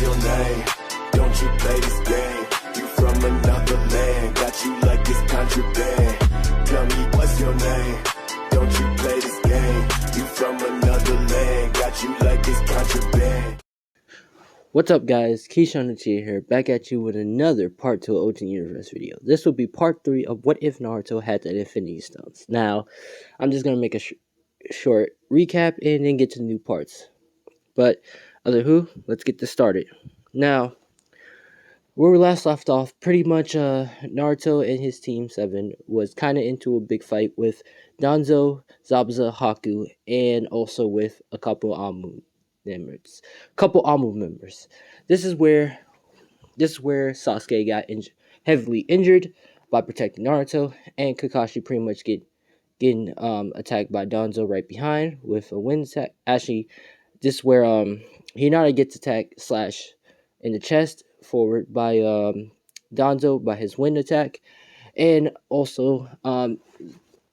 your name? Don't you play this game? You from another land, got you like it's contraband. Tell me what's your name? Don't you play this game? You from another land, got you like it's contraband. What's up, guys? Keyshawn here, back at you with another part 2 of Ultimate Universe video. This will be part 3 of what if Naruto had the Infinity Stones. Now, I'm just going to make a short recap and then get to the new parts. But, let's get this started. Now, where we last left off, pretty much Naruto and his Team 7 was kind of into a big fight with Danzo, Zabuza, Haku, and also with a couple Amu members. This is where Sasuke got heavily injured by protecting Naruto, and Kakashi pretty much getting attacked by Danzo right behind with a wind attack. Actually, this is where Hinata gets attacked / in the chest forward by Danzo by his wind attack, and also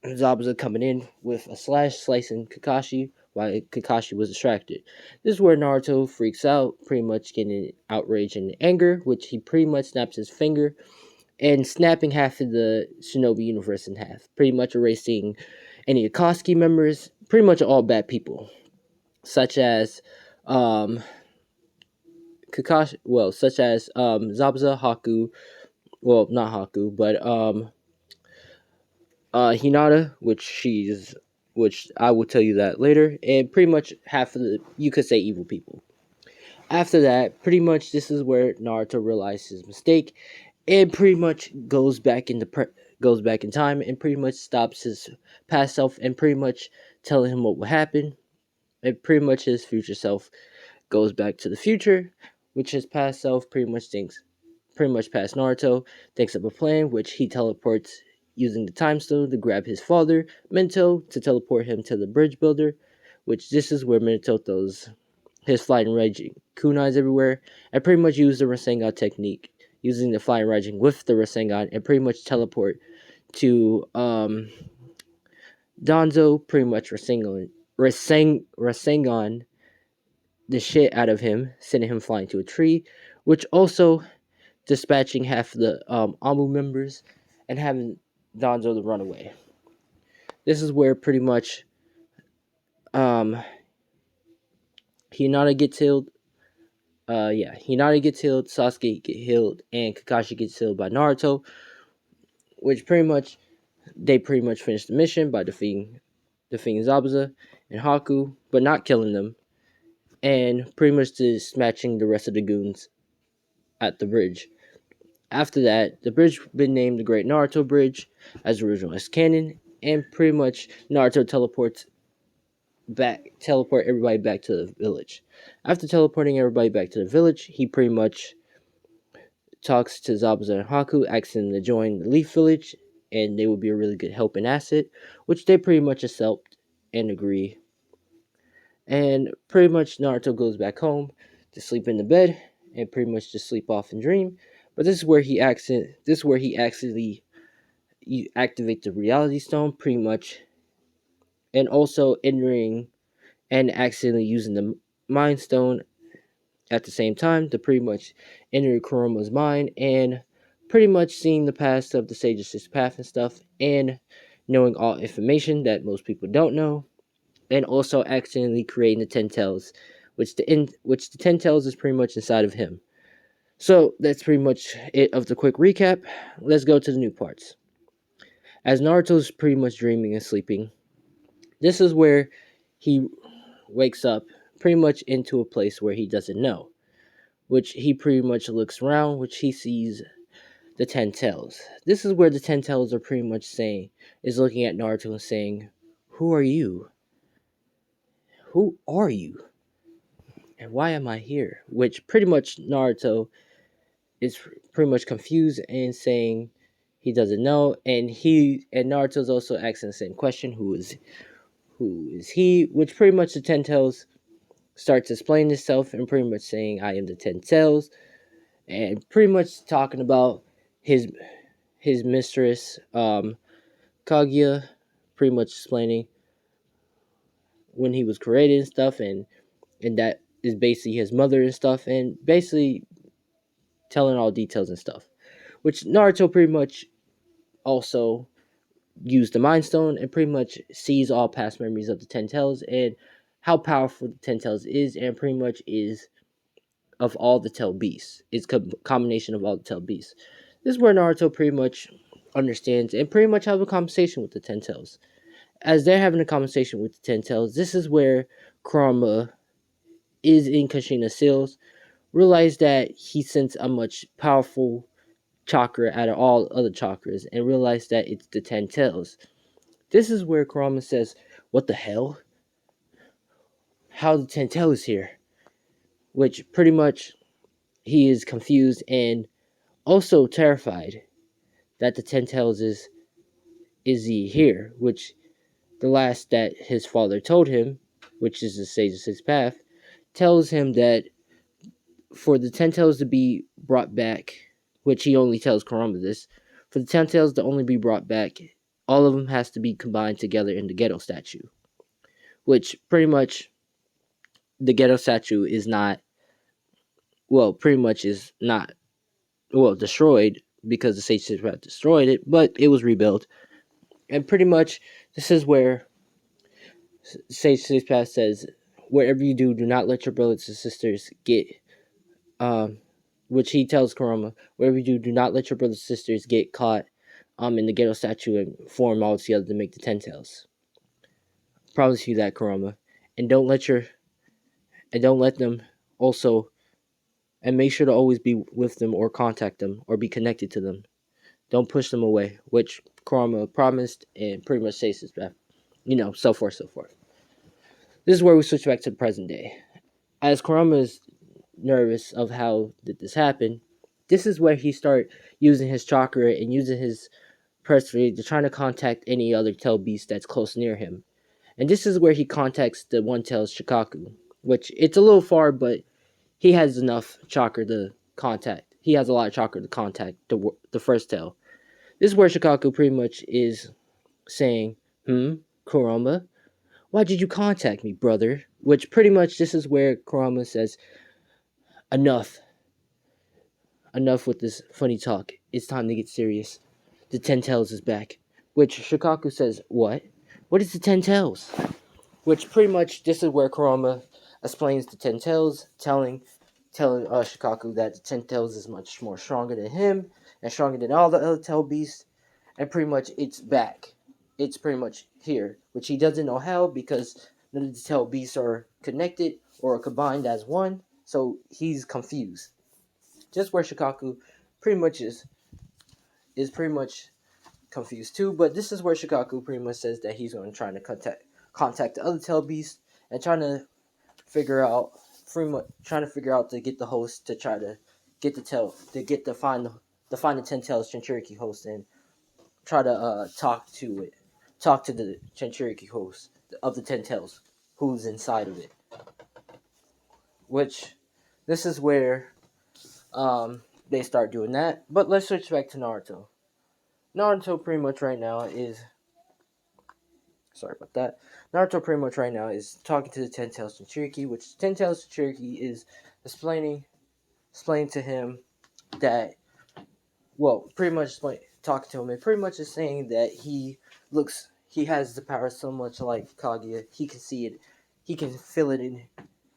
Zabuza coming in with a slicing Kakashi while Kakashi was distracted. This is where Naruto freaks out, pretty much getting outraged and anger, which he pretty much snaps his finger and snapping half of the Shinobi universe in half, pretty much erasing any Akatsuki members, pretty much all bad people, such as Zabuza, Haku, well, not Haku, but Hinata, which I will tell you that later, and pretty much half of the, you could say, evil people. After that, pretty much this is where Naruto realizes his mistake, and pretty much goes back in time, and pretty much stops his past self, and pretty much telling him what will happen, and pretty much his future self goes back to the future, which his past self pretty much past Naruto, thinks of a plan, which he teleports using the time stone to grab his father, Minato, to teleport him to the bridge builder, which this is where Minato throws his flying raging kunais everywhere, and pretty much use the Rasengan technique, using the flying raging with the Rasengan, and pretty much teleport to Danzo, pretty much Rasengan the shit out of him, sending him flying to a tree, which also dispatching half of the Amu members and having Danzo to run away. This is where pretty much Hinata gets healed. Hinata gets healed, Sasuke gets healed, and Kakashi gets healed by Naruto, which they pretty much finish the mission by defeating Zabuza and Haku, but not killing them, and pretty much dispatching the rest of the goons at the bridge. After that, the bridge been named the Great Naruto Bridge as original as canon, and pretty much Naruto teleport everybody back to the village. After teleporting everybody back to the village, he pretty much talks to Zabuza and Haku, asking them to join the Leaf Village, and they would be a really good help and asset, which they pretty much accept and agree. And pretty much Naruto goes back home to sleep in the bed and pretty much just sleep off and dream. But this is where he accidentally activate the Reality Stone, pretty much, and also entering and accidentally using the Mind Stone at the same time to pretty much enter Kuroma's mind, and pretty much seeing the past of the Sage's Sixth Path and stuff, and knowing all information that most people don't know, and also accidentally creating the Ten Tails, which the Ten Tails is pretty much inside of him. So that's pretty much it of the quick recap. Let's go to the new parts. As Naruto's pretty much dreaming and sleeping, this is where he wakes up pretty much into a place where he doesn't know, which he pretty much looks around, which he sees the Ten Tails. This is where the Ten Tails are pretty much looking at Naruto and saying, "Who are you? Who are you? And why am I here?" Which pretty much Naruto is pretty much confused and saying he doesn't know, and Naruto's also asking the same question, who is he? Which pretty much the Ten Tails starts explaining himself and pretty much saying, "I am the Ten Tails," and pretty much talking about his mistress, Kaguya, pretty much explaining when he was created and stuff, and that is basically his mother and stuff, and basically telling all details and stuff. Which Naruto pretty much also used the Mind Stone and pretty much sees all past memories of the Ten Tails and how powerful the Ten Tails is, and pretty much is of all the Tail Beasts. It's a combination of all the Tail Beasts. This is where Naruto pretty much understands and pretty much have a conversation with the Ten Tails. As they're having a conversation with the Ten Tails, this is where Kurama is in Kushina Seals, realize that he sends a much powerful chakra out of all other chakras, and realize that it's the Ten Tails. This is where Kurama says, "What the hell? How the Ten Tails here?" Which pretty much he is confused and also terrified that the Ten Tails is he here, which the last that his father told him, which is the Sage of Six Path, tells him that for the Ten Tails to be brought back, which he only tells Kurama this, for the Ten Tails to only be brought back, all of them has to be combined together in the ghetto statue. Which pretty much the ghetto statue is not, well, pretty much is not, well, destroyed because the Sage Six Path destroyed it, but it was rebuilt. And pretty much this is where Sage Six Path says, "Whatever you do, do not let your brothers and sisters get," which he tells Kurama, "Whatever you do, do not let your brothers and sisters get caught in the ghetto statue and form all together to make the Ten Tails. Promise you that, Kurama. And don't let them also, and make sure to always be with them or contact them or be connected to them. Don't push them away," which Kurama promised and pretty much says his back. So forth, so forth. This is where we switch back to the present day. As Kurama is nervous of how did this happen, this is where he start using his chakra and using his periphery to try to contact any other tail beast that's close near him. And this is where he contacts the one tailed Shikaku, which it's a little far, but he has enough chakra to contact. He has a lot of chakra to contact the first tail. This is where Shikaku pretty much is saying, Kurama, why did you contact me, brother? Which pretty much this is where Kurama says, enough with this funny talk. It's time to get serious. The Ten Tails is back. Which Shikaku says, what? What is the Ten Tails? Which pretty much this is where Kurama explains the Ten Tails, telling Shikaku that the Ten Tails is much more stronger than him and stronger than all the other tail beasts, and pretty much it's back. It's pretty much here, which he doesn't know how because none of the tail beasts are connected or combined as one, so he's confused. Just where Shikaku pretty much is pretty much confused too, but this is where Shikaku pretty much says that he's going to try to contact the other tail beasts and trying to figure out to get the host to try to get the find the Ten Tails Jinchuriki host and try to talk to the Jinchuriki host of the Ten Tails who's inside of it. Which this is where they start doing that. But let's switch back to Naruto. Naruto pretty much right now is talking to the Ten Tails Jinchuriki, which Ten Tails Jinchuriki is explaining to him that, well, pretty much talking to him and pretty much is saying that he has the power so much like Kaguya. He can see it, he can feel it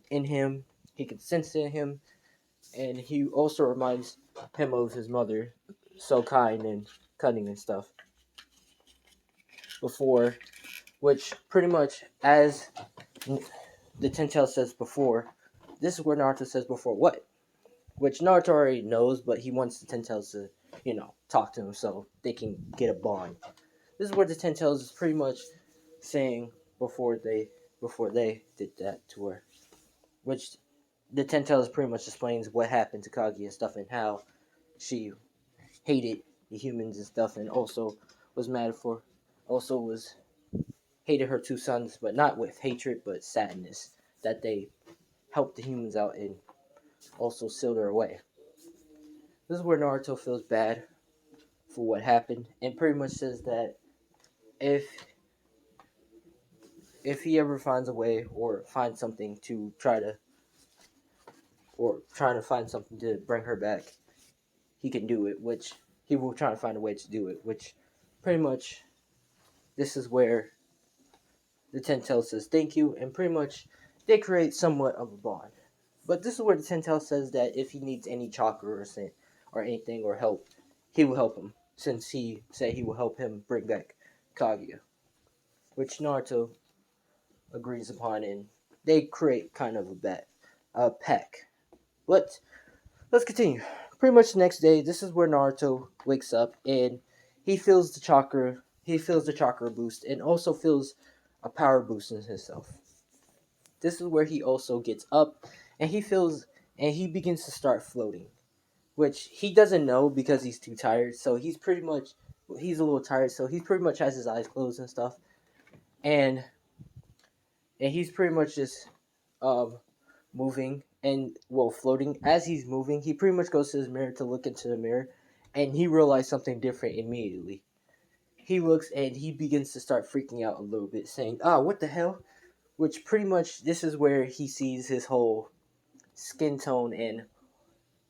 in him, he can sense it in him, and he also reminds him of his mother, so kind and cunning and stuff. Before, which pretty much as the Ten Tails says before, this is where Naruto says before what? Which Naruto already knows, but he wants the Ten Tails to, talk to him so they can get a bond. This is where the Ten Tails is pretty much saying before they did that to her. Which the Ten Tails pretty much explains what happened to Kaguya and stuff and how she hated the humans and stuff and also was hated her two sons, but not with hatred but sadness that they helped the humans out and also sealed her away. This is where Naruto feels bad for what happened and pretty much says that if he ever finds a way or finds something to try to or trying to find something to bring her back, he can do it, which he will try to find a way to do it, which pretty much this is where the Ten Tails says thank you, and pretty much they create somewhat of a bond. But this is where the Ten Tails says that if he needs any chakra or anything or help, he will help him, since he said he will help him bring back Kaguya, which Naruto agrees upon, and they create kind of a pack. But let's continue. Pretty much the next day, this is where Naruto wakes up and he feels the chakra. He feels the chakra boost and also feels a power boost in himself. This is where he also gets up and he begins to start floating, which he doesn't know because he's too tired. So he's a little tired. So he pretty much has his eyes closed and stuff, and he's pretty much just um moving and floating. As he's moving, he pretty much goes to his mirror to look into the mirror, and he realized something different immediately. He looks and he begins to start freaking out a little bit, saying, "Ah, what the hell?" Which pretty much this is where he sees skin tone and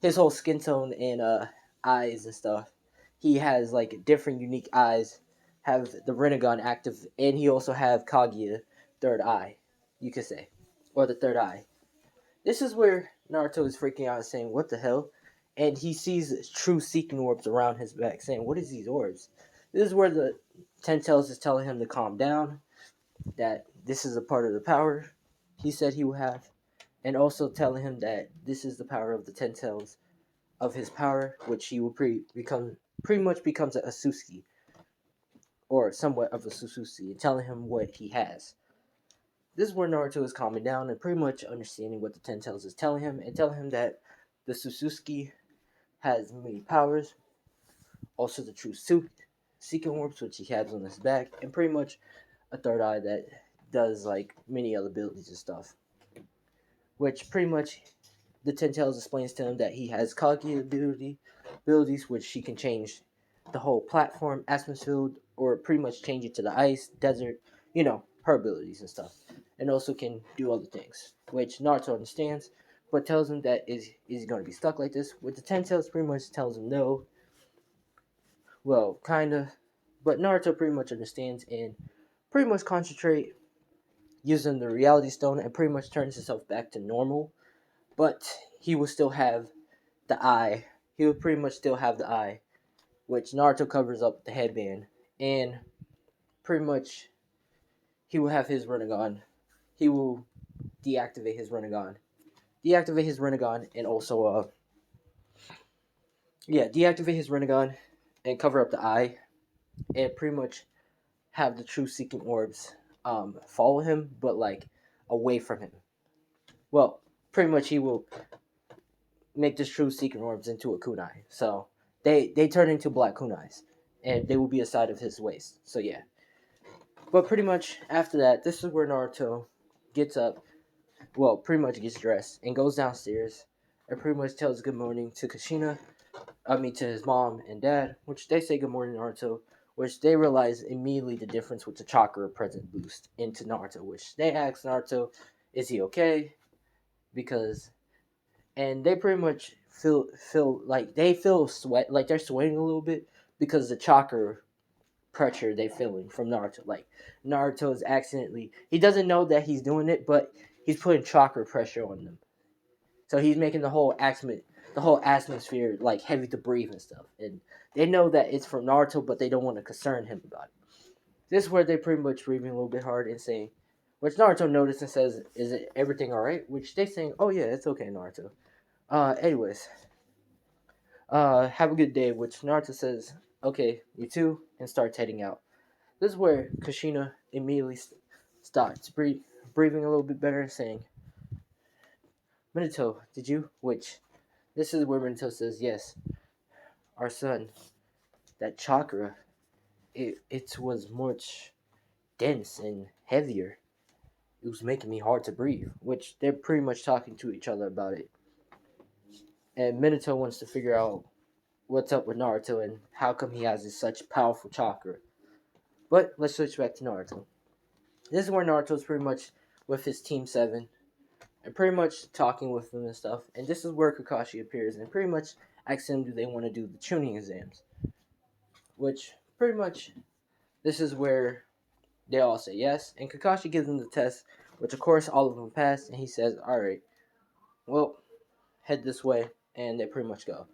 his whole skin tone and eyes and stuff. He has like different unique eyes, have the Rinnegan active, and he also have Kaguya third eye, you could say, or the third eye. This is where Naruto is freaking out, saying, "What the hell?" And he sees true seeking orbs around his back, saying, "What is these orbs?" This is where the Ten Tails is telling him to calm down, that this is a part of the power he said he will have, and also telling him that this is the power of the Ten Tails of his power, which he will pretty much becomes a Asusuki, or somewhat of a Sususi, and telling him what he has. This is where Naruto is calming down and pretty much understanding what the Ten Tails is telling him, and telling him that the Susuki has many powers, also the true Seeking Orbs, which he has on his back, and pretty much a third eye that does like many other abilities and stuff. Which pretty much the Ten Tails explains to him that he has Kaguya abilities, which she can change the whole platform, atmosphere, or pretty much change it to the ice, desert, her abilities and stuff. And also can do other things, which Naruto understands, but tells him that is he going to be stuck like this? With the Ten Tails pretty much tells him no. Well, kinda. But Naruto pretty much understands and pretty much concentrate using the reality stone and pretty much turns himself back to normal. But he will still have the eye. He would pretty much still have the eye, which Naruto covers up with the headband, and pretty much he will have his Rinnegan. He will deactivate his Rinnegan, and also deactivate his Rinnegan, and cover up the eye, and pretty much have the true seeking orbs follow him, but like away from him. Well, pretty much he will make this true seeking orbs into a kunai. So they turn into black kunais, and they will be a side of his waist. So yeah. But pretty much after that, this is where Naruto gets up, pretty much gets dressed and goes downstairs and pretty much tells good morning to to his mom and dad, which they say good morning Naruto, which they realize immediately the difference with the chakra present boost into Naruto, which they ask Naruto, is he okay? Because and they pretty much feel like they feel sweat, like they're sweating a little bit because the chakra pressure they feeling from Naruto. Like Naruto is accidentally, he doesn't know that he's doing it, but he's putting chakra pressure on them. So he's making the whole atmosphere like heavy to breathe and stuff. And they know that it's from Naruto, but they don't want to concern him about it. This is where they pretty much breathing a little bit hard and saying, which Naruto notices and says, "Is it everything all right?" Which they saying, "Oh yeah, it's okay, Naruto." Anyways, have a good day. Which Naruto says, "Okay, you too," and starts heading out. This is where Kushina immediately starts breathing a little bit better, saying, "Minato, did you?" Which this is where Minato says, "Yes, our son, that chakra, it was much dense and heavier. It was making me hard to breathe." Which they're pretty much talking to each other about it. And Minato wants to figure out what's up with Naruto and how come he has this such powerful chakra. But let's switch back to Naruto. This is where Naruto's pretty much with his Team 7 and pretty much talking with them and stuff. And this is where Kakashi appears and pretty much asks them, do they want to do the tuning exams? Which pretty much this is where they all say yes, and Kakashi gives them the test, which of course all of them pass, and he says, "All right, well, head this way," and they pretty much go.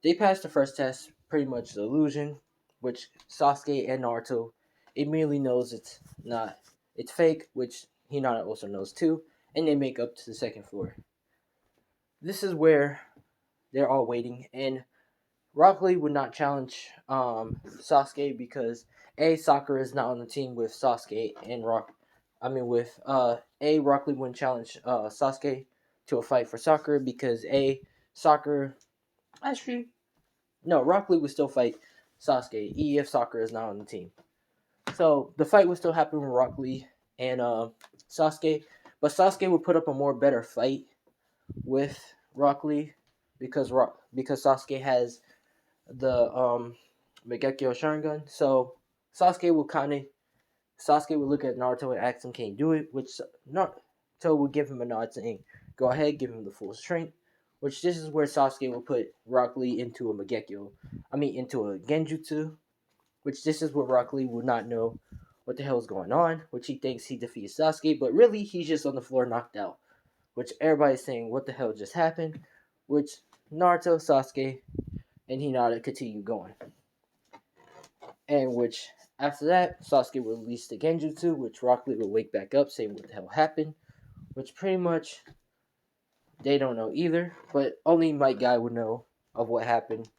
They pass the first test, pretty much the illusion, which Sasuke and Naruto immediately knows it's fake, which Hinata also knows too, and they make up to the second floor. This is where they're all waiting, and Rock Lee would not challenge Sasuke because Sakura is not on the team with Sasuke and Rock. I mean, with Rock Lee wouldn't challenge Sasuke to a fight for Sakura because Sakura actually no, Rock Lee would still fight Sasuke if Sakura is not on the team. So the fight would still happen with Rock Lee and Sasuke, but Sasuke would put up a more better fight with Rock Lee because Sasuke has the Megekyo Sharingan. So Sasuke will kind of Sasuke would look at Naruto and ask him, "Can you do it?" Which Naruto would give him a nod saying, "Go ahead, give him the full strength." Which this is where Sasuke will put Rock Lee into a into a Genjutsu. Which this is where Rock Lee would not know what the hell is going on. Which he thinks he defeats Sasuke, but really he's just on the floor knocked out. Which everybody's saying, "What the hell just happened?" Which Naruto, Sasuke, and Hinata continue going. And which after that, Sasuke will release the Genjutsu, which Rock Lee will wake back up saying what the hell happened. Which pretty much they don't know either, but only Might Guy would know of what happened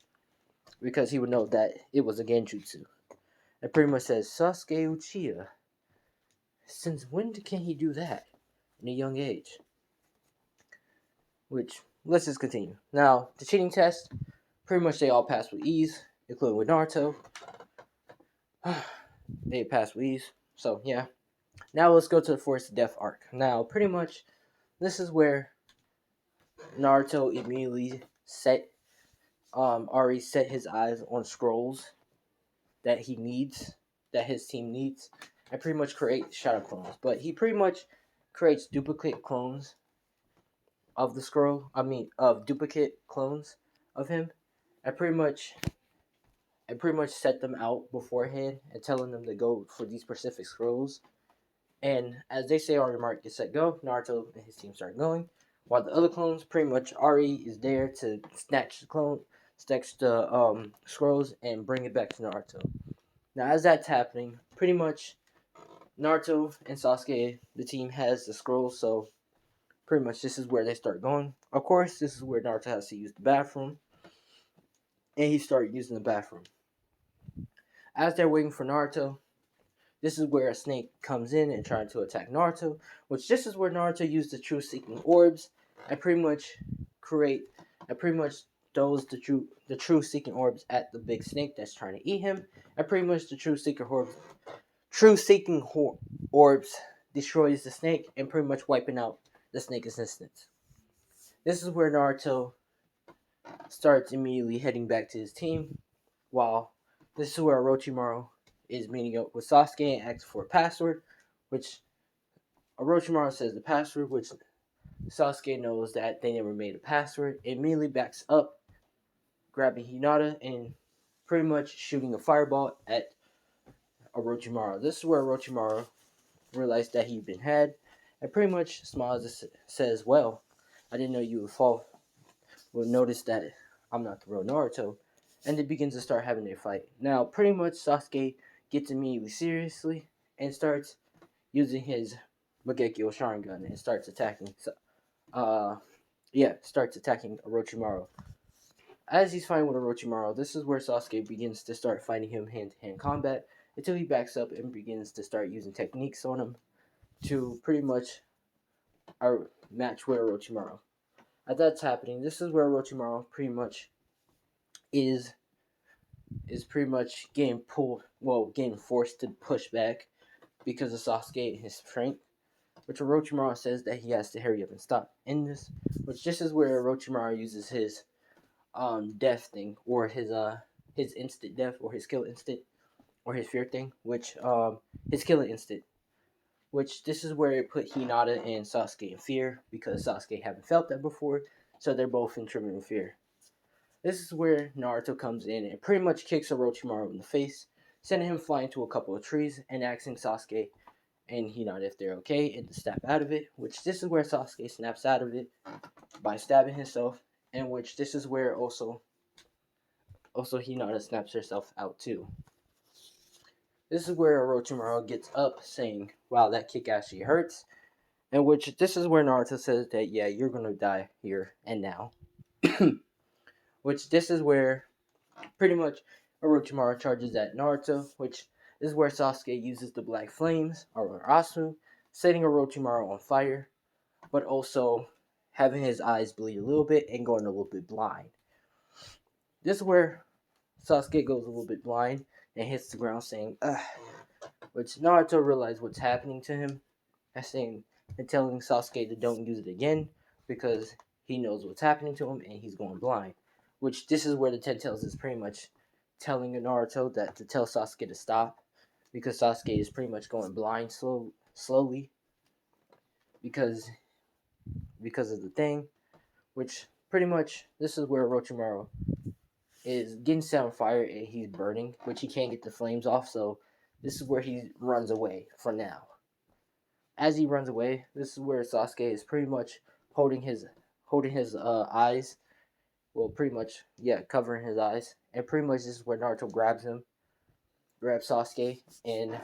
because he would know that it was a Genjutsu. It pretty much says Sasuke Uchiha. Since when can he do that? In a young age. Which let's just continue. Now, the cheating test, pretty much they all pass with ease, including with Naruto. They pass with ease. So yeah. Now let's go to the Forest of Death arc. Now, pretty much this is where Naruto immediately already set his eyes on scrolls that he needs, that his team needs, and pretty much create shadow clones. But he pretty much creates duplicate clones of the scroll. Of duplicate clones of him, and pretty much set them out beforehand and telling them to go for these specific scrolls. And as they say on your mark, get set, go, Naruto and his team start going. While the other clones, pretty much Ari is there to snatch the scrolls and bring it back to Naruto. Now, as that's happening, pretty much Naruto and Sasuke, the team has the scrolls, so pretty much this is where they start going. Of course, this is where Naruto has to use the bathroom, and he started using the bathroom. As they're waiting for Naruto, this is where a snake comes in and trying to attack Naruto, which this is where Naruto used the true seeking orbs and pretty much throws the true seeking orbs at the big snake that's trying to eat him, and pretty much the true seeking orbs destroys the snake and pretty much wiping out the snake existence. This is where Naruto starts immediately heading back to his team, while this is where Orochimaru is meeting up with Sasuke and asks for a password, which Orochimaru says the password, which Sasuke knows that they never made a password, immediately backs up, grabbing Hinata and pretty much shooting a fireball at Orochimaru. This is where Orochimaru realized that he'd been had, and pretty much smiles and says, "Well, I didn't know you would notice that I'm not the real Naruto," and they begin to start having their fight. Now, pretty much Sasuke gets immediately seriously and starts using his Megekyo Sharingan and starts attacking Orochimaru. As he's fighting with Orochimaru, this is where Sasuke begins to start fighting him hand-to-hand combat until he backs up and begins to start using techniques on him to pretty much match with Orochimaru. As that's happening, this is where Orochimaru pretty much is pretty much getting forced to push back because of Sasuke and his strength. Which Orochimaru says that he has to hurry up and stop in this. Which this is where Orochimaru uses his death thing, or his instant death, or his kill instant, or his fear thing. Which his killing instant, which this is where it put Hinata and Sasuke in fear because Sasuke haven't felt that before, so they're both in tremendous fear. This is where Naruto comes in and pretty much kicks Orochimaru in the face, sending him flying to a couple of trees and asking Sasuke and Hinata if they're okay and to snap out of it, which this is where Sasuke snaps out of it by stabbing himself, and which this is where also Hinata snaps herself out too. This is where Orochimaru gets up saying, wow, that kick actually hurts, and which this is where Naruto says that, yeah, you're gonna die here and now. Which this is where pretty much Orochimaru charges at Naruto, which is where Sasuke uses the black flames, or Asu, setting Orochimaru on fire, but also having his eyes bleed a little bit and going a little bit blind. This is where Sasuke goes a little bit blind and hits the ground saying, ugh, which Naruto realizes what's happening to him and telling Sasuke to don't use it again because he knows what's happening to him and he's going blind. Which this is where the Ten Tails is pretty much telling Naruto that to tell Sasuke to stop because Sasuke is pretty much going blind slowly because of the thing. Which pretty much this is where Orochimaru is getting set on fire and he's burning, which he can't get the flames off. So this is where he runs away for now. As he runs away, this is where Sasuke is pretty much holding his eyes. Well, pretty much, yeah, covering his eyes. And pretty much this is where Naruto grabs Sasuke, and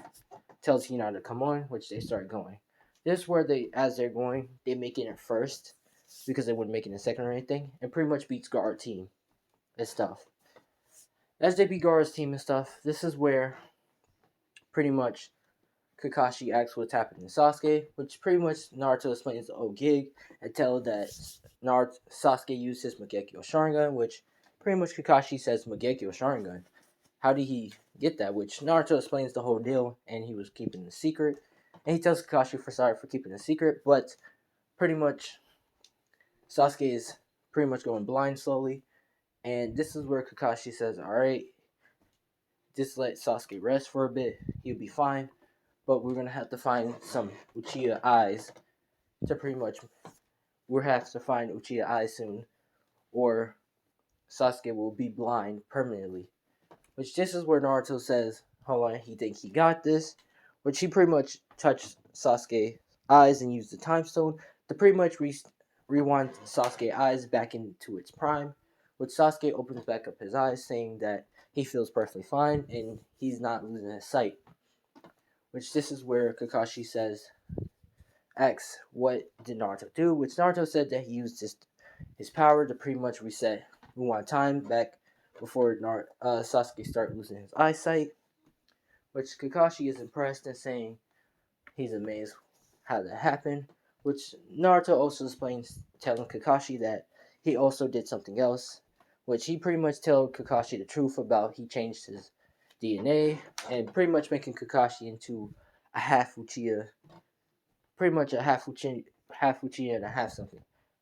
tells Hinata to come on, which they start going. This is where as they're going, they make it in first, because they wouldn't make it in second or anything, and pretty much beats Gaara's team and stuff. As they beat Gaara's team and stuff, this is where pretty much Kakashi asks what's happening to Sasuke, which pretty much Naruto explains the old gig and tells that Sasuke used his Mangekyo Sharingan, which pretty much Kakashi says Mangekyo Sharingan. How did he get that? Which Naruto explains the whole deal, and he was keeping the secret. And he tells Kakashi sorry for keeping the secret, but pretty much Sasuke is pretty much going blind slowly. And this is where Kakashi says, alright, just let Sasuke rest for a bit. He'll be fine. But we're going to have to find some Uchiha eyes to pretty much... We'll have to find Uchiha eyes soon, or Sasuke will be blind permanently. Which this is where Naruto says, hold on, he thinks he got this. Which he pretty much touched Sasuke's eyes and used the time stone to pretty much rewind Sasuke's eyes back into its prime. Which Sasuke opens back up his eyes, saying that he feels perfectly fine and he's not losing his sight. Which this is where Kakashi asks, what did Naruto do? Which Naruto said that he used his power to pretty much reset rewind time back before Sasuke started losing his eyesight. Which Kakashi is impressed and saying he's amazed how that happened. Which Naruto also explains, telling Kakashi that he also did something else. Which he pretty much tells Kakashi the truth about. He changed his DNA and pretty much making Kakashi into a half Uchiha. Pretty much a half Uchiha and a half something.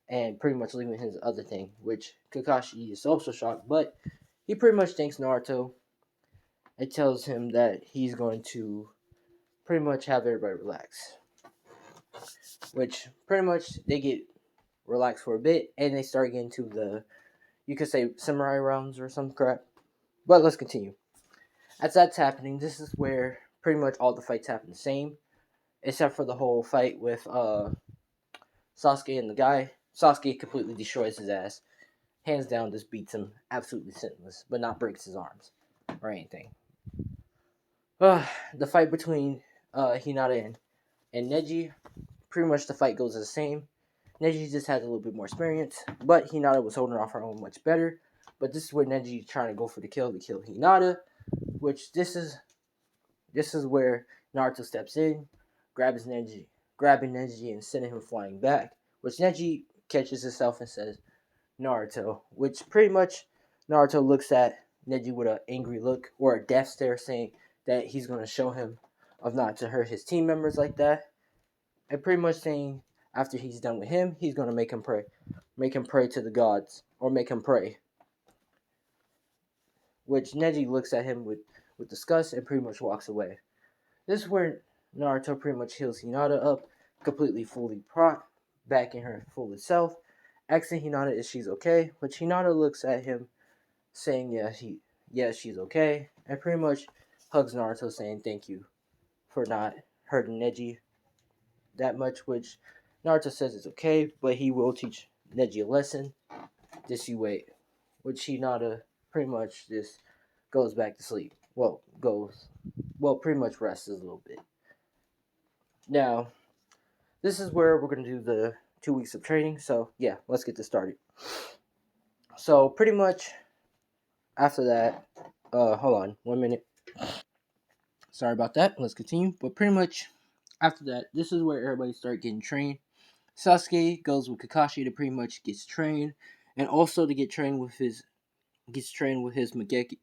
And pretty much leaving his other thing. Which Kakashi is also shocked. But he pretty much thanks Naruto. It tells him that he's going to pretty much have everybody relax. Which pretty much they get relaxed for a bit and they start getting to the, you could say, samurai rounds or some crap. But let's continue. As that's happening, this is where pretty much all the fights happen the same. Except for the whole fight with Sasuke and the guy. Sasuke completely destroys his ass. Hands down, just beats him absolutely senseless, but not breaks his arms or anything. The fight between Hinata and Neji, pretty much the fight goes the same. Neji just has a little bit more experience, but Hinata was holding off her own much better. But this is where Neji is trying to go for the kill to kill Hinata, which this is where Naruto steps in, grabbing Neji and sending him flying back. Which Neji catches himself and says, Naruto. Which pretty much Naruto looks at Neji with an angry look or a death stare, saying that he's going to show him of not to hurt his team members like that. And pretty much saying after he's done with him, he's going to make him pray to the gods, or make him pray. Which Neji looks at him with disgust and pretty much walks away. This is where Naruto pretty much heals Hinata up, completely fully back in her full self, asking Hinata if she's okay, which Hinata looks at him saying yeah, she's okay, and pretty much hugs Naruto saying thank you for not hurting Neji that much, which Naruto says it's okay, but he will teach Neji a lesson. Just you wait. Which Hinata pretty much just goes back to sleep. Pretty much rests a little bit. Now, this is where we're going to do the 2 weeks of training. So, yeah, let's get this started. So, pretty much after that, hold on 1 minute. Sorry about that. Let's continue. But pretty much after that, this is where everybody started getting trained. Sasuke goes with Kakashi to pretty much gets trained, and also to get trained with his gets trained with his Mangekyo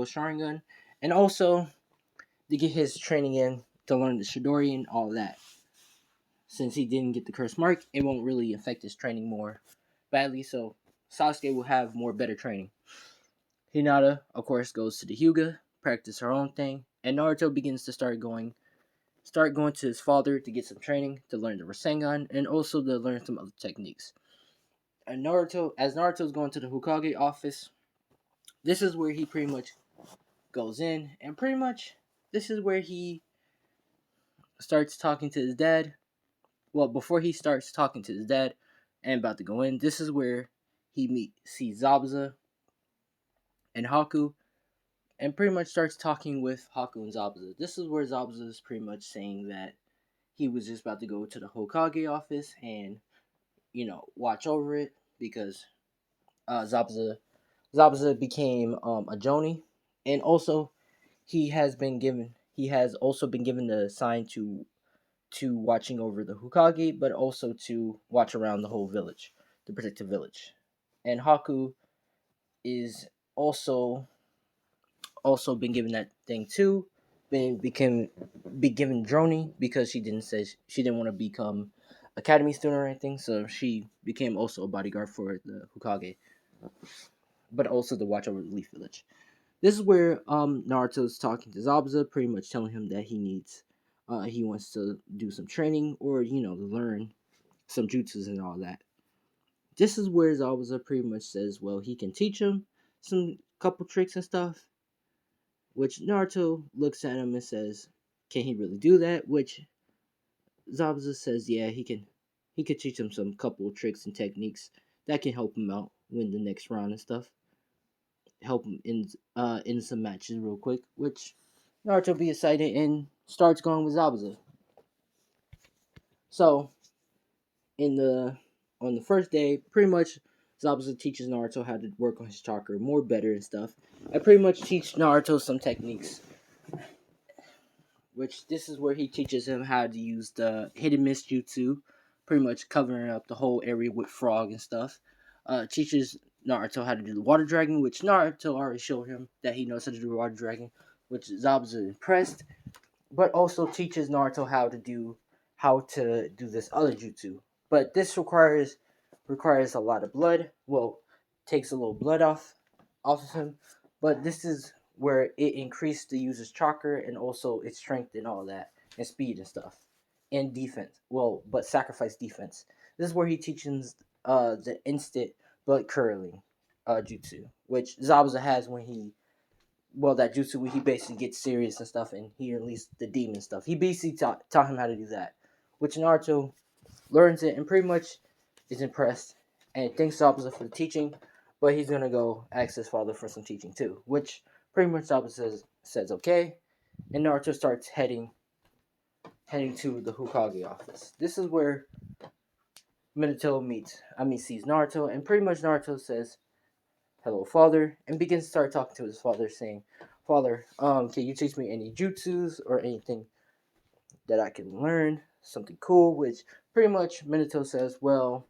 Sharingan, and also to get his training in to learn the Chidori and all that. Since he didn't get the curse mark, it won't really affect his training more badly, so Sasuke will have more better training. Hinata, of course, goes to the Hyuga, practice her own thing, and Naruto begins to start going to his father to get some training, to learn the Rasengan, and also to learn some other techniques. And as Naruto's going to the Hokage office, this is where he pretty much goes in, and pretty much this is where he starts talking to his dad. Well, before he starts talking to his dad and about to go in, this is where he sees Zabuza and Haku, and pretty much starts talking with Haku and Zabuza. This is where Zabuza is pretty much saying that he was just about to go to the Hokage office and watch over it because Zabuza became a Joni, and also he has also been given the sign to watching over the Hokage, but also to watch around the whole village, to protect the village. And Haku is also been given that thing too. Be given Droni because she didn't want to become academy student or anything, so she became also a bodyguard for the Hokage, but also to watch over the Leaf Village. This is where Naruto's talking to Zabuza, pretty much telling him that he wants to do some training or learn some jutsus and all that. This is where Zabuza pretty much says, well, he can teach him some couple tricks and stuff, which Naruto looks at him and says, can he really do that? Which Zabuza says, yeah, he can. He could teach him some couple tricks and techniques that can help him out win the next round and stuff. Help him in some matches real quick, which Naruto be excited and starts going with Zabuza. So in the on the first day, pretty much Zabuza teaches Naruto how to work on his chakra more better and stuff. I pretty much teach Naruto some techniques, which this is where he teaches him how to use the hidden mist jutsu, pretty much covering up the whole area with frog and stuff. Teaches Naruto how to do the water dragon, which Naruto already showed him that he knows how to do the water dragon, which Zabuza impressed, but also teaches Naruto how to do this other jutsu. But this requires a lot of blood. Well, takes a little blood off of him. But this is where it increased the user's chakra and also its strength and all that, and speed and stuff, and defense. Well, but sacrifice defense. This is where he teaches the instant blood curdling jutsu, which Zabuza has when that jutsu where he basically gets serious and stuff, and he released the demon stuff. He basically taught him how to do that, which Naruto learns it and pretty much is impressed and thanks Zabuza for the teaching, but he's gonna go ask his father for some teaching too, which pretty much Zabuza says okay, and Naruto starts heading to the Hokage office. This is where Minato sees Naruto, and pretty much Naruto says, hello, father, and begins to start talking to his father, saying, father, can you teach me any jutsus or anything that I can learn? Something cool, which pretty much Minato says, well,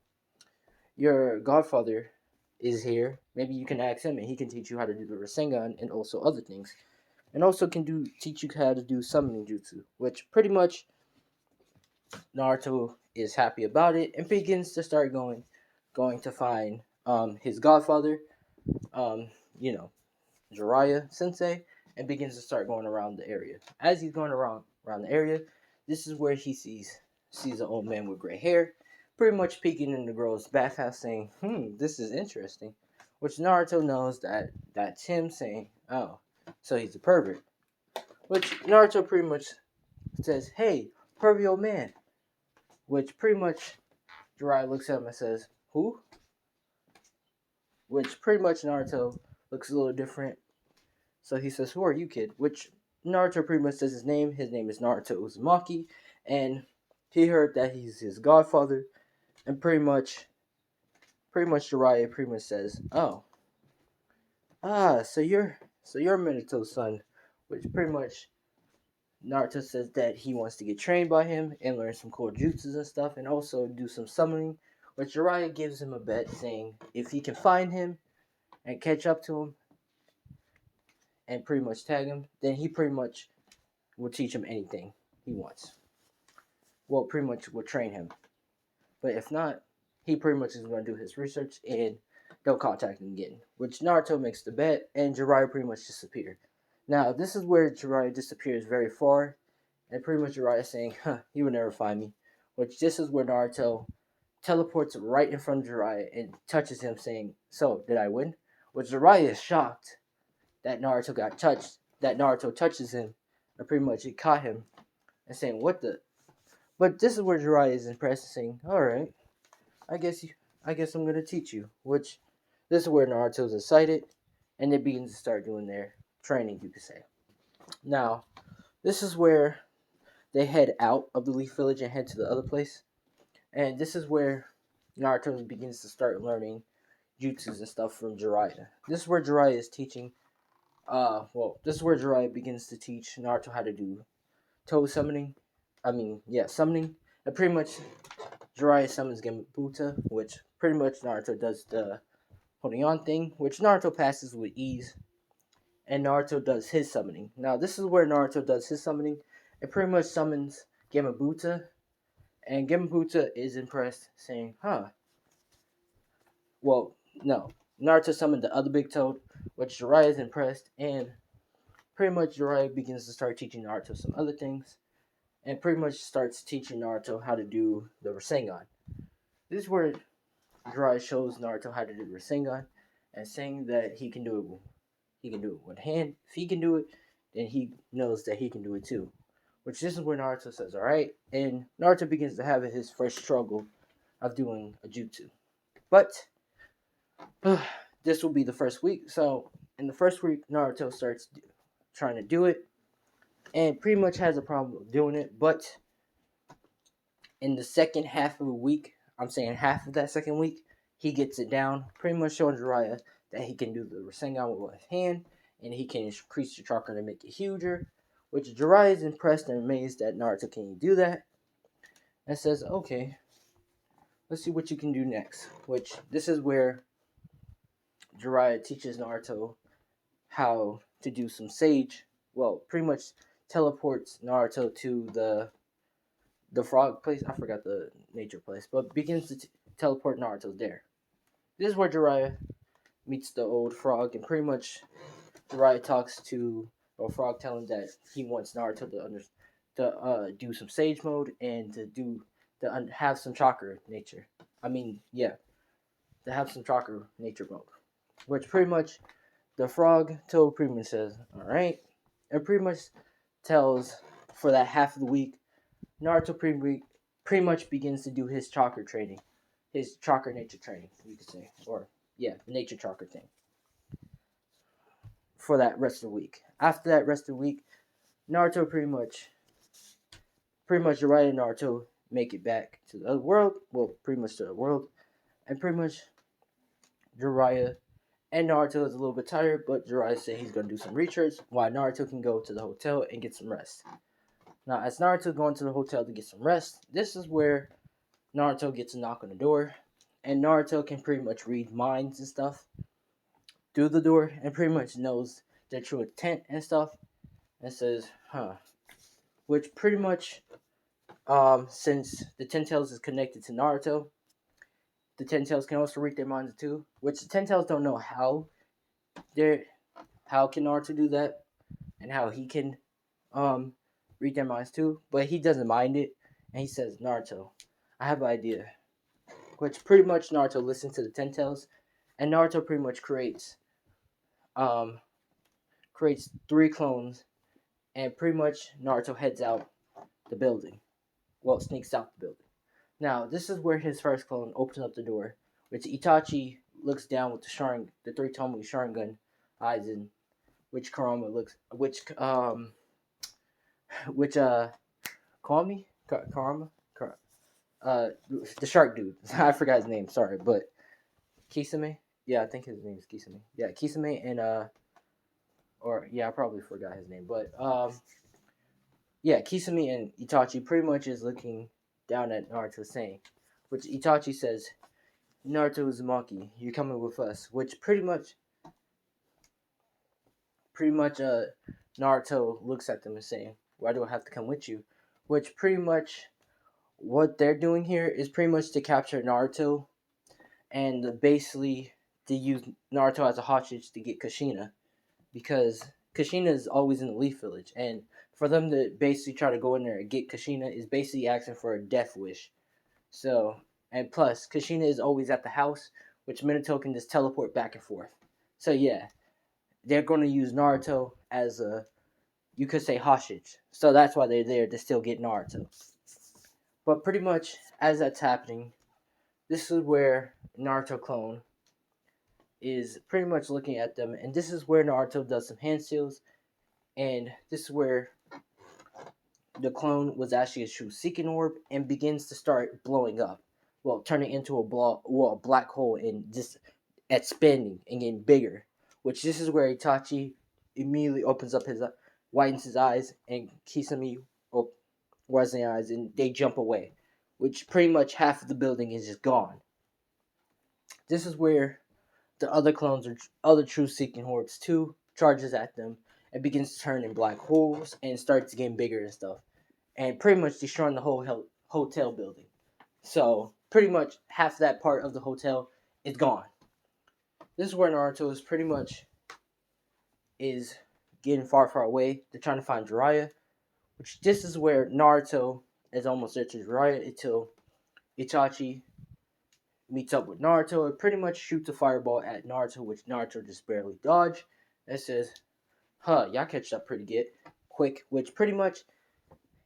your godfather is here. Maybe you can ask him and he can teach you how to do the Rasengan and also other things. And also can teach you how to do summoning jutsu, which pretty much Naruto is happy about it and begins to start going to find his godfather, um, you know, Jiraiya Sensei, and begins to start going around the area. As he's going around the area, this is where he sees an old man with gray hair, pretty much peeking in the girl's bathhouse, saying, this is interesting." Which Naruto knows that that's him saying, "Oh, so he's a pervert." Which Naruto pretty much says, "Hey, pervy old man." Which pretty much Jiraiya looks at him and says, "Who?" Which pretty much Naruto looks a little different. So he says, "Who are you, kid?" Which Naruto pretty much says his name. His name is Naruto Uzumaki, and he heard that he's his godfather, and pretty much Jiraiya pretty much says, "Oh, so you're Minato's son," which pretty much Naruto says that he wants to get trained by him and learn some cool jutsus and stuff, and also do some summoning. Which Jiraiya gives him a bet, saying if he can find him and catch up to him and pretty much tag him, then he pretty much will teach him anything he wants. Well, pretty much will train him. But if not, he pretty much is going to do his research and they'll contact him again. Which Naruto makes the bet and Jiraiya pretty much disappears. Now, this is where Jiraiya disappears very far, and pretty much Jiraiya saying, he will never find me. Which this is where Naruto teleports right in front of Jiraiya and touches him, saying, "So, did I win?" Which Jiraiya is shocked that Naruto got touched, that Naruto touches him, and pretty much he caught him, and saying, "What the?" But this is where Jiraiya is impressed, saying, "Alright, I guess I'm gonna teach you." Which this is where Naruto's excited, and they begin to start doing their training, you could say. Now, this is where they head out of the Leaf Village and head to the other place. And this is where Naruto begins to start learning jutsus and stuff from Jiraiya. This is where Jiraiya is teaching. This is where Jiraiya begins to teach Naruto how to do toe summoning. Summoning. And pretty much Jiraiya summons Genbuta, which pretty much Naruto does the holding on thing, which Naruto passes with ease. And Naruto does his summoning. Now, this is where Naruto does his summoning. It pretty much summons Genbuta. And Genbuta is impressed, saying, well, no. Naruto summoned the other big toad, which Jiraiya is impressed, and pretty much Jiraiya begins to start teaching Naruto some other things, and pretty much starts teaching Naruto how to do the Rasengan. This is where Jiraiya shows Naruto how to do the Rasengan, and saying that he can do it. He can do it with hand. If he can do it, then he knows that he can do it too. Which this is where Naruto says, "Alright," and Naruto begins to have his first struggle of doing a jutsu. But this will be the first week. So in the first week, Naruto starts trying to do it, and pretty much has a problem with doing it. But in the second half of the week, I'm saying half of that second week, he gets it down, pretty much showing Jiraiya that he can do the Rasengan with his hand, and he can increase the chakra to make it huger. Which Jiraiya is impressed and amazed that Naruto can do that, and says, "Okay, let's see what you can do next." Which this is where Jiraiya teaches Naruto how to do some sage. Well, pretty much teleports Naruto to the frog place. I forgot the nature place, but begins to teleport Naruto there. This is where Jiraiya meets the old frog, and pretty much Jiraiya talks to the frog, telling him that he wants Naruto to do some sage mode and to have some chakra nature. To have some chakra nature mode. Which pretty much the frog told pretty much says, "Alright," and pretty much tells for that half of the week, Naruto pretty much begins to do his chakra training, his chakra nature training, you could say, or nature chakra thing. For that rest of the week. After that rest of the week, Naruto pretty much Jiraiya and Naruto make it back to the other world. Well, pretty much to the world, and pretty much Jiraiya and Naruto is a little bit tired, but Jiraiya said he's going to do some research while Naruto can go to the hotel and get some rest. Now, as Naruto going to the hotel to get some rest, this is where Naruto gets a knock on the door, and Naruto can pretty much read minds and stuff through the door, and pretty much knows their true intent and stuff, and says, which pretty much, since the Ten Tails is connected to Naruto, the Ten Tails can also read their minds too, which the Ten Tails don't know how can Naruto do that, and how he can um read their minds too, but he doesn't mind it, and he says, Naruto, I have an idea. Which pretty much Naruto listens to the Ten Tails, and Naruto pretty much um creates three clones, and pretty much Naruto heads out the building. Well, sneaks out the building. Now, this is where his first clone opens up the door, which Itachi looks down with the three Tomoe Sharingan eyes in, which Karama looks, which call me Karama, the shark dude. I forgot his name. Sorry, but Kisame. Yeah, I think his name is Kisame. Yeah, Kisame and or yeah, I probably forgot his name, but yeah, Kisame and Itachi pretty much is looking down at Naruto saying, which Itachi says, Naruto is a monkey. You're coming with us. Which pretty much, Naruto looks at them and saying, "Why do I have to come with you?" Which pretty much what they're doing here is pretty much to capture Naruto and basically to use Naruto as a hostage to get Kushina, because Kushina is always in the Leaf Village, and for them to basically try to go in there and get Kushina is basically asking for a death wish. So, and plus, Kushina is always at the house, which Minato can just teleport back and forth. So yeah, they're going to use Naruto as a, you could say, hostage. So that's why they're there to still get Naruto. But pretty much as that's happening, this is where Naruto clone is pretty much looking at them, and this is where Naruto does some hand seals, and this is where the clone was actually a true seeking orb and begins to start blowing up. Well, turning into a black hole and just expanding and getting bigger. Which this is where Itachi immediately opens up widens his eyes, and Kisame widens the eyes, and they jump away. Which pretty much half of the building is just gone. This is where the other clones or other true seeking orbs too charges at them and begins to turn in black holes and starts getting bigger and stuff, and pretty much destroying the whole hotel building. So pretty much half that part of the hotel is gone. This is where Naruto is pretty much is getting far away. They're trying to find Jiraiya, which this is where Naruto is almost there to Jiraiya until Itachi meets up with Naruto and pretty much shoots a fireball at Naruto, which Naruto just barely dodged. It says, y'all catch up pretty good quick, which pretty much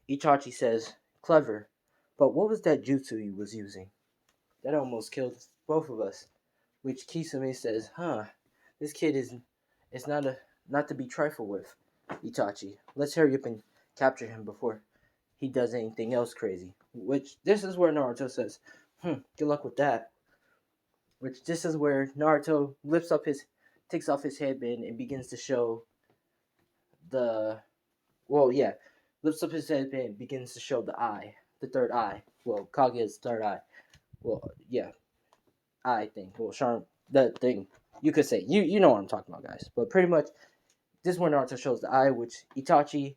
Itachi says, clever. But what was that jutsu he was using? That almost killed both of us. Which Kisame says, this kid is not to be trifled with, Itachi. Let's hurry up and capture him before he does anything else crazy. Which this is where Naruto says, good luck with that. Which this is where Naruto takes off his headband and begins to show lifts up his headband and begins to show the eye, the third eye. Well, Kaguya's third eye. Well, yeah, eye thing. Well, Charm, that thing. You could say, you know what I'm talking about, guys. But pretty much, this is when Naruto shows the eye, which Itachi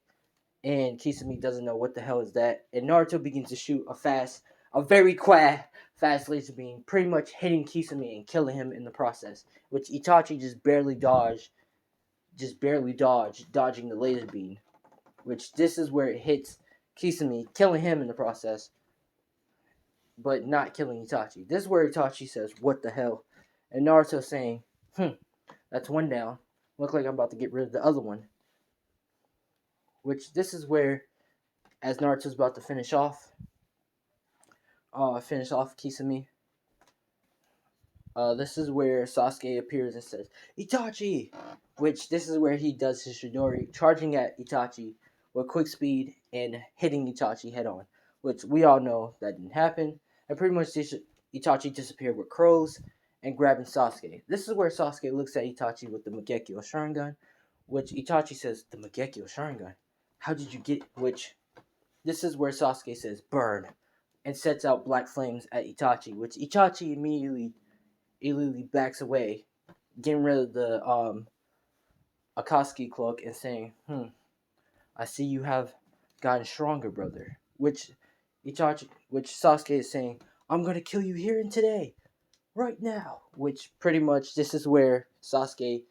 and Kisame doesn't know what the hell is that. And Naruto begins to shoot a very fast laser beam, pretty much hitting Kisame and killing him in the process. Which Itachi just barely dodged, dodging the laser beam. Which this is where it hits Kisame, killing him in the process, but not killing Itachi. This is where Itachi says, what the hell? And Naruto saying, that's one down. Look like I'm about to get rid of the other one. Which this is where, as Naruto's about to finish off Kisame, this is where Sasuke appears and says, Itachi! Which this is where he does his Chidori, charging at Itachi with quick speed and hitting Itachi head on. Which we all know that didn't happen. And pretty much Itachi disappeared with crows and grabbing Sasuke. This is where Sasuke looks at Itachi with the Mangekyo Sharingan, which Itachi says, the Mangekyo Sharingan? How did you get... Which, this is where Sasuke says, burn, and sets out black flames at Itachi, which Itachi immediately backs away, getting rid of the Akatsuki cloak and saying, I see you have gotten stronger, brother. Which Sasuke is saying, I'm gonna kill you here and today, right now. Which pretty much this is where Sasuke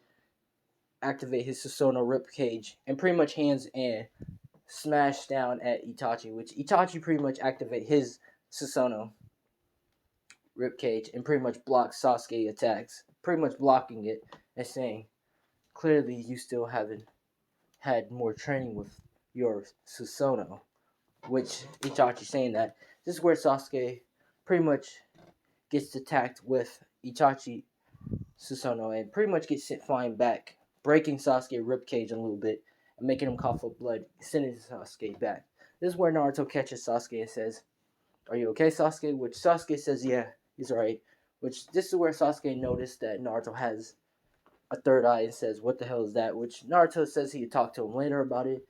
activate his Susanoo rib cage and pretty much hands and smash down at Itachi, which Itachi pretty much activate his Susanoo rib cage and pretty much blocks Sasuke attacks, pretty much blocking it and saying, clearly you still haven't had more training with your Susanoo, which Itachi saying that. This is where Sasuke pretty much gets attacked with Itachi Susanoo and pretty much gets sent flying back, breaking Sasuke's ribcage a little bit and making him cough up blood, sending Sasuke back. This is where Naruto catches Sasuke and says, "Are you okay, Sasuke?" Which Sasuke says, "Yeah, he's alright." Which this is where Sasuke noticed that Naruto has a third eye and says, "What the hell is that?" Which Naruto says he'd talk to him later about it.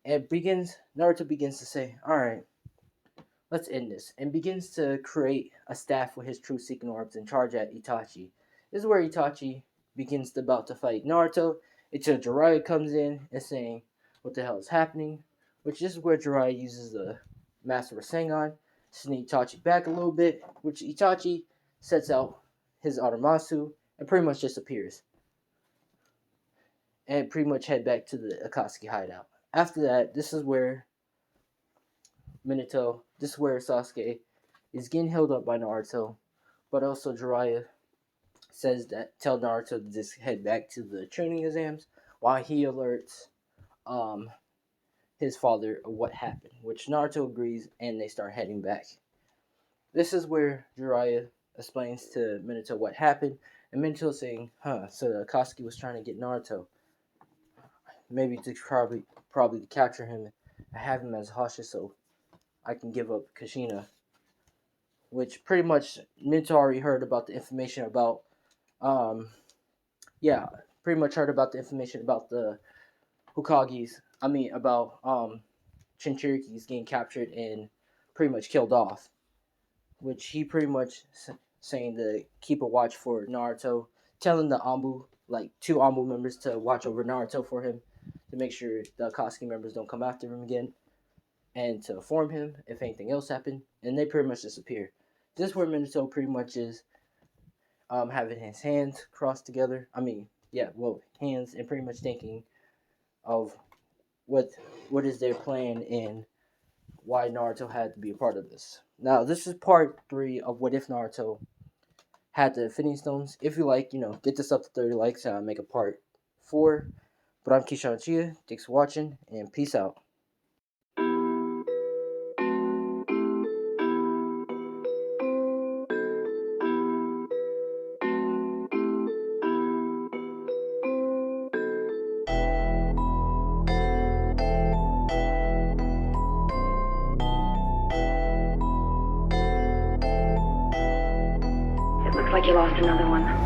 And Naruto begins to say, "Alright, let's end this," and begins to create a staff with his true seeking orbs and charge at Itachi. This is where Itachi begins about to fight Naruto until Jiraiya comes in and saying, "What the hell is happening?" Which is where Jiraiya uses the Master Rasengan, sending Itachi back a little bit, which Itachi sets out his Aramasu and pretty much disappears. And pretty much head back to the Akatsuki hideout. After that, this is where Sasuke is getting held up by Naruto, but also Jiraiya says that tell Naruto to just head back to the training exams while he alerts his father of what happened, which Naruto agrees and they start heading back. This is where Jiraiya explains to Minato what happened, and Minato saying, so the Akatsuki was trying to get Naruto. Maybe to probably to capture him and have him as hostage so I can give up Kushina. Which pretty much Minato already heard about the information about pretty much heard about the information about the Hokage's, about Jinchurikis getting captured and pretty much killed off. Which he pretty much saying to keep a watch for Naruto, telling the Anbu, like 2 Anbu members to watch over Naruto for him, to make sure the Akatsuki members don't come after him again, and to inform him if anything else happened, and they pretty much disappear. This is where Minato pretty much is having his hands crossed together. Hands, and pretty much thinking of what is their plan and why Naruto had to be a part of this. Now, this is part 3 of What If Naruto had the Infinity Stones. If you like, get this up to 30 likes and I'll make a part 4. But I'm Keyshawn Chia. Thanks for watching, and peace out. It looks like you lost another one.